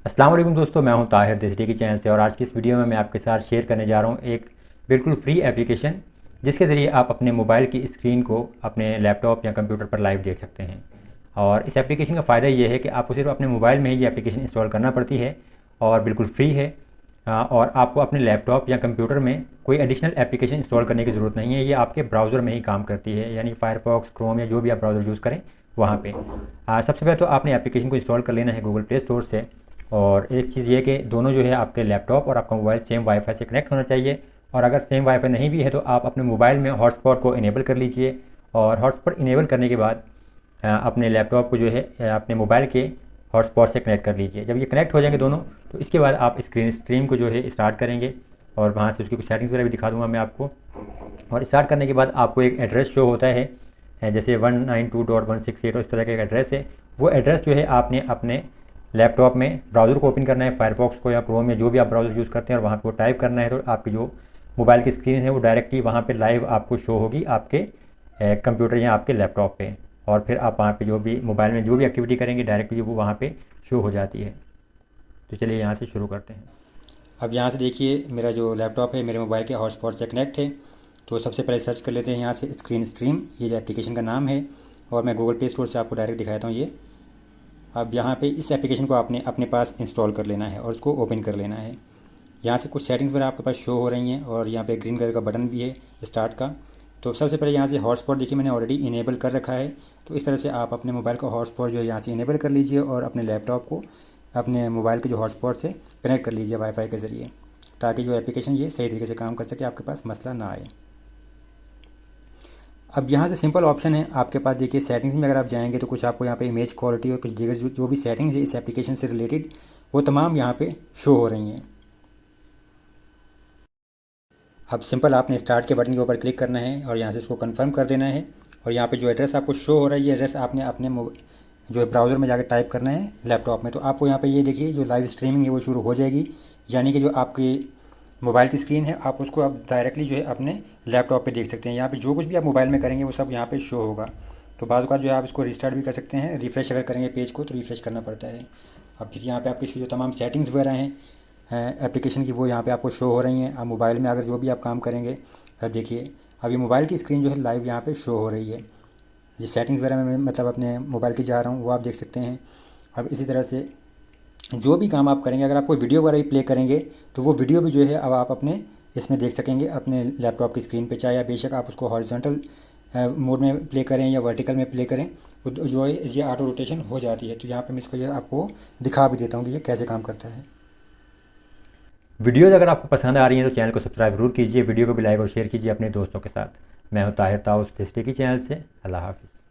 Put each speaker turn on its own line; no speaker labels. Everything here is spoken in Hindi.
अस्सलाम वालेकुम दोस्तों, मैं हूं ताहिर देसरी की चैनल से। और आज की इस वीडियो में मैं आपके साथ शेयर करने जा रहा हूं एक बिल्कुल फ्री एप्लीकेशन, जिसके ज़रिए आप अपने मोबाइल की स्क्रीन को अपने लैपटॉप या कंप्यूटर पर लाइव देख सकते हैं। और इस एप्लीकेशन का फ़ायदा ये है कि आपको सिर्फ अपने मोबाइल में ही ये एप्लीकेशन इंस्टॉल करना पड़ती है और बिल्कुल फ्री है। और आपको अपने लैपटॉप या कंप्यूटर में कोई एडिशनल एप्लीकेशन इंस्टॉल करने की ज़रूरत नहीं है। ये आपके ब्राउज़र में ही काम करती है, यानी फायरफॉक्स, क्रोम या जो भी आप ब्राउज़र यूज़ करें वहाँ पे। सबसे पहले तो आपने एप्लीकेशन को इंस्टॉल कर लेना है गूगल प्ले स्टोर से। और एक चीज़ ये कि दोनों जो है आपके लैपटॉप और आपका मोबाइल सेम वाईफाई से कनेक्ट होना चाहिए। और अगर सेम वाईफाई नहीं भी है तो आप अपने मोबाइल में हॉटस्पॉट को इनेबल कर लीजिए। और हॉटस्पॉट इनेबल करने के बाद अपने लैपटॉप को जो है अपने मोबाइल के हॉटस्पॉट से कनेक्ट कर लीजिए। जब ये कनेक्ट हो जाएंगे दोनों, तो इसके बाद आप स्क्रीन स्ट्रीम को जो है स्टार्ट करेंगे। और वहाँ से उसकी कुछ सेटिंग्स वगैरह भी दिखा दूंगा मैं आपको। और स्टार्ट करने के बाद आपको एक एड्रेस शो होता है, जैसे 192.168 इस तरह का एक एड्रेस है। वो एड्रेस जो है आपने अपने लैपटॉप में ब्राउज़र को ओपन करना है, फायरफॉक्स को या क्रोम या जो भी आप ब्राउज़र यूज़ करते हैं, और वहाँ पे वो टाइप करना है। तो आपकी जो मोबाइल की स्क्रीन है वो डायरेक्टली वहाँ पे लाइव आपको शो होगी आपके कंप्यूटर या आपके लैपटॉप पे। और फिर आप वहाँ पे जो भी मोबाइल में जो भी एक्टिविटी करेंगे डायरेक्टली वो वहाँ पे शो हो जाती है। तो चलिए यहाँ से शुरू करते हैं।
अब यहाँ से देखिए, मेरा जो लैपटॉप है मेरे मोबाइल के हॉटस्पॉट से कनेक्ट है। तो सबसे पहले सर्च कर लेते हैं यहाँ से स्क्रीन स्ट्रीम, ये जो एप्लीकेशन का नाम है। और मैं गूगल प्ले स्टोर से आपको डायरेक्ट दिखाता हूँ ये। अब यहाँ पे इस एप्लीकेशन को आपने अपने पास इंस्टॉल कर लेना है और उसको ओपन कर लेना है। यहाँ से कुछ सेटिंग्स वगैरह आपके पास शो हो रही हैं और यहाँ पे ग्रीन कलर का बटन भी है स्टार्ट का। तो सबसे पहले यहाँ से हॉटस्पॉट देखिए मैंने ऑलरेडी इनेबल कर रखा है। तो इस तरह से आप अपने मोबाइल का हॉटस्पॉट जो है यहाँ से इनेबल कर लीजिए और अपने लैपटॉप को अपने मोबाइल के जो हॉटस्पॉट से कनेक्ट कर लीजिए वाईफाई के ज़रिए, ताकि जो एप्लीकेशन ये सही तरीके से काम कर सके, आपके पास मसला ना आए। अब यहाँ से सिंपल ऑप्शन है आपके पास, देखिए सेटिंग्स में अगर आप जाएंगे तो कुछ आपको यहाँ पे इमेज क्वालिटी और कुछ दीगर जो भी सेटिंग्स है इस एप्लीकेशन से रिलेटेड, वो तमाम यहाँ पे शो हो रही हैं। अब सिंपल आपने स्टार्ट के बटन के ऊपर क्लिक करना है और यहाँ से इसको कंफर्म कर देना है। और यहाँ पे जो एड्रेस आपको शो हो रहा है ये एड्रेस आपने अपने जो है ब्राउज़र में जाकर टाइप करना है लैपटॉप में। तो आपको यहाँ पे ये देखिए जो लाइव स्ट्रीमिंग है वो शुरू हो जाएगी, यानी कि जो आपकी मोबाइल की स्क्रीन है आप उसको अब डायरेक्टली जो है अपने लैपटॉप पे देख सकते हैं। यहाँ पे जो कुछ भी आप मोबाइल में करेंगे वो सब यहाँ पे शो होगा। तो बाज़ औक़ात जो है आप इसको रिस्टार्ट भी कर सकते हैं, रिफ़्रेश अगर करेंगे पेज को तो रिफ़्रेश करना पड़ता है। अब किसी यहाँ पे आपकी इसकी जो तमाम सेटिंग्स वगैरह हैं एप्लीकेशन की वो यहाँ पे आपको शो हो रही हैं। अब मोबाइल में अगर जो भी आप काम करेंगे, अब देखिए अब ये मोबाइल की स्क्रीन जो है लाइव यहाँ पे शो हो रही है। ये सेटिंग्स वगैरह में मैं मतलब अपने मोबाइल की जा रहा हूँ वो आप देख सकते हैं। अब इसी तरह से जो भी काम आप करेंगे, अगर आप कोई वीडियो वगैरह भी प्ले करेंगे तो वो वीडियो भी जो है अब आप अपने इसमें देख सकेंगे अपने लैपटॉप की स्क्रीन पे। चाहे बेशक आप उसको हॉरिजॉन्टल मोड में प्ले करें या वर्टिकल में प्ले करें, जो है ये ऑटो रोटेशन हो जाती है। तो यहाँ पे मैं इसको ये आपको दिखा भी देता हूँ कि ये कैसे काम करता है।
वीडियोज़ अगर आपको पसंद आ रही हैं तो चैनल को सब्सक्राइब जरूर कीजिए, वीडियो को भी लाइक और शेयर कीजिए अपने दोस्तों के साथ। मैं हूँ ताहिर ताउस हिस्ट्री की चैनल से। अल्लाह हाफिज़।